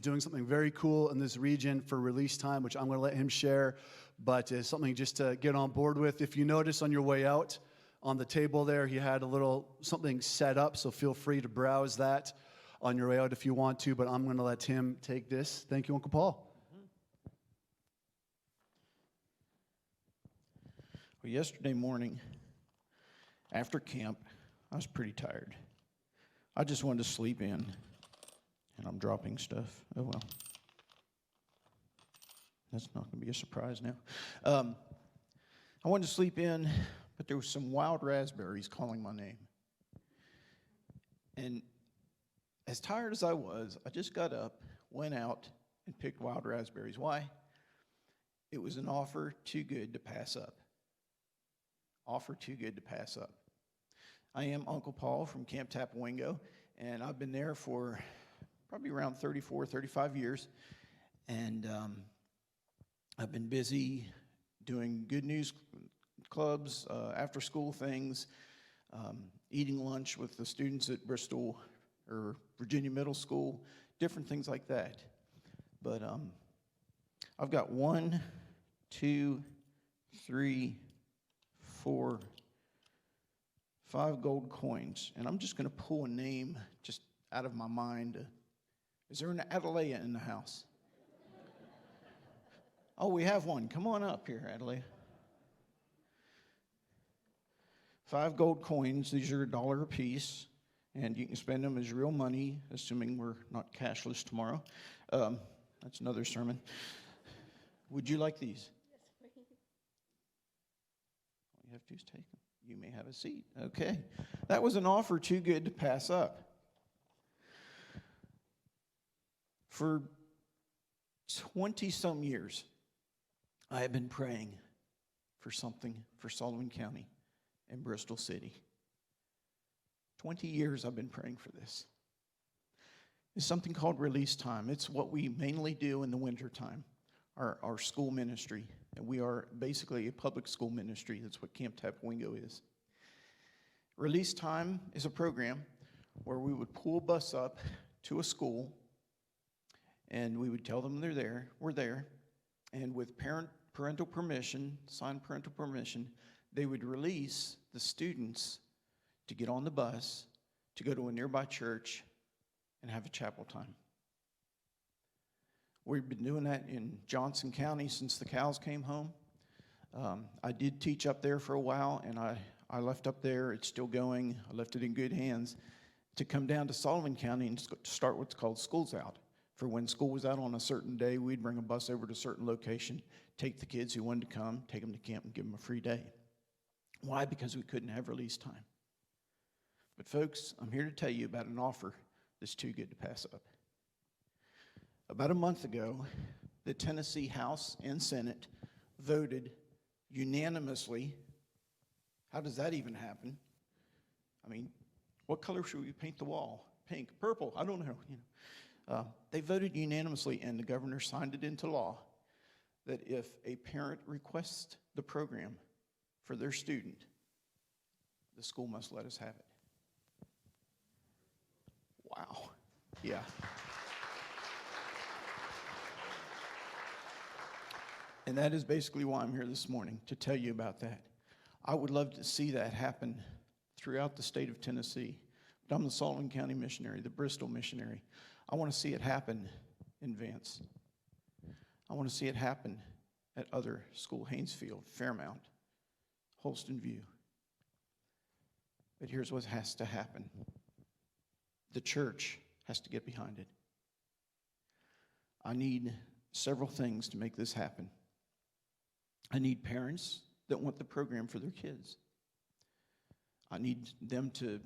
doing something very cool in this region for release time, which I'm going to let him share, but it's something just to get on board with. If you notice on your way out, on the table there, he had a little something set up, so feel free to browse that on your way out if you want to, but I'm going to let him take this. Thank you, Uncle Paul. Well, yesterday morning, after camp, I was pretty tired. I just wanted to sleep in, and I'm dropping stuff. Oh, well. That's not going to be a surprise now. I wanted to sleep in, but there was some wild raspberries calling my name. And as tired as I was, I just got up, went out, and picked wild raspberries. Why? It was an offer too good to pass up. Offer too good to pass up. I am Uncle Paul from Camp Tapawingo, and I've been there for probably around 34, 35 years. And I've been busy doing good news clubs, after school things, eating lunch with the students at Bristol or Virginia Middle School, different things like that. But I've got 1, 2, 3, 4, 5 gold coins, and I'm just going to pull a name just out of my mind. Is there an Adelea in the house? Oh, we have one. Come on up here, Adelea. 5 gold coins. These are $1 a piece, and you can spend them as real money, assuming we're not cashless tomorrow. That's another sermon. Would you like these? Yes, please. All you have to do is take them. You may have a seat. Okay. That was an offer too good to pass up. For 20-some years, I have been praying for something for Sullivan County and Bristol City. 20 years I've been praying for this. It's something called release time. It's what we mainly do in the wintertime, our school ministry. And we are basically a public school ministry. That's what Camp Tapawingo is. Release time is a program where we would pull a bus up to a school, and we would tell them we're there, and with parental permission, signed parental permission, they would release the students to get on the bus, to go to a nearby church, and have a chapel time. We've been doing that in Johnson County since the cows came home. I did teach up there for a while, and I left up there. It's still going. I left it in good hands to come down to Sullivan County and start what's called Schools Out. For when school was out on a certain day, we'd bring a bus over to a certain location, take the kids who wanted to come, take them to camp, and give them a free day. Why? Because we couldn't have release time. But folks, I'm here to tell you about an offer that's too good to pass up. About a month ago, the Tennessee House and Senate voted unanimously. How does that even happen? I mean, what color should we paint the wall? Pink, purple, I don't know. They voted unanimously, and the governor signed it into law that if a parent requests the program for their student, the school must let us have it. Wow. Yeah. And that is basically why I'm here this morning, to tell you about that. I would love to see that happen throughout the state of Tennessee. But I'm the Sullivan County missionary, the Bristol missionary. I want to see it happen in Vance. I want to see it happen at other schools, Haynesfield, Fairmount, Holston View. But here's what has to happen. The church has to get behind it. I need several things to make this happen. I need parents that want the program for their kids. I need them to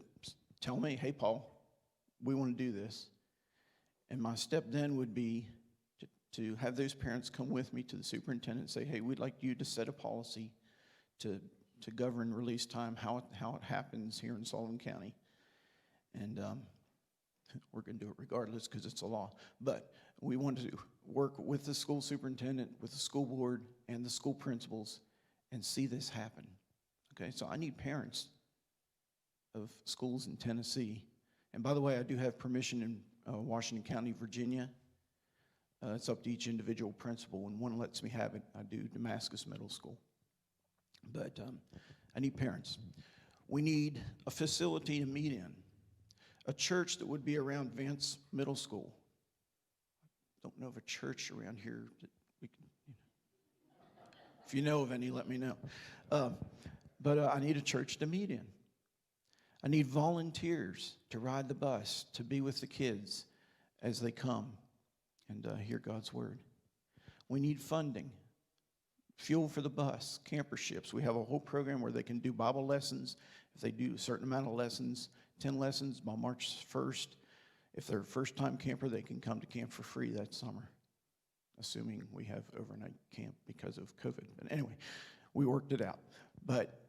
tell me, hey, Paul, we want to do this. And my step then would be to have those parents come with me to the superintendent and say, hey, we'd like you to set a policy to govern release time, how it happens here in Sullivan County. And we're going to do it regardless because it's a law. But we want to work with the school superintendent, with the school board, and the school principals and see this happen. Okay, so I need parents of schools in Tennessee. And by the way, I do have permission in Washington County, Virginia, It's up to each individual principal. When one lets me have it, I do Damascus Middle School. But I need parents. We need a facility to meet in, a church that would be around Vance Middle School. Don't know of a church around here that we can. If you know of any, let me know. But I need a church to meet in. I need volunteers to ride the bus, to be with the kids as they come and hear God's word. We need funding, fuel for the bus, camperships. We have a whole program where they can do Bible lessons. If they do a certain amount of lessons, 10 lessons by March 1st, if they're a first-time camper, they can come to camp for free that summer, assuming we have overnight camp because of COVID. But anyway, we worked it out. But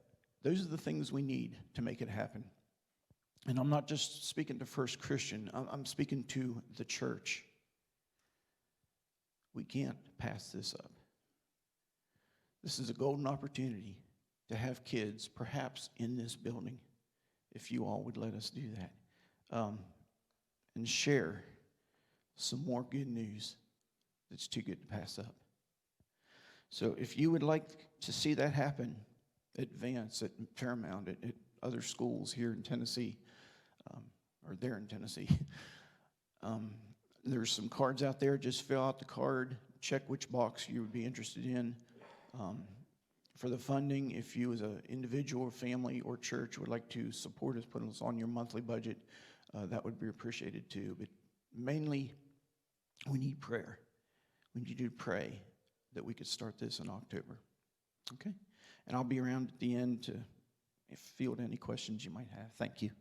those are the things we need to make it happen. And I'm not just speaking to First Christian. I'm speaking to the church. We can't pass this up. This is a golden opportunity to have kids, perhaps in this building, if you all would let us do that, and share some more good news that's too good to pass up. So if you would like to see that happen at Vance, at Fairmount, at other schools here in Tennessee, or there in Tennessee, there's some cards out there. Just fill out the card, check which box you would be interested in. For the funding, if you as an individual, family, or church would like to support us, put us on your monthly budget, that would be appreciated too. But mainly, we need prayer. We need you to pray that we could start this in October. Okay? And I'll be around at the end to field any questions you might have. Thank you.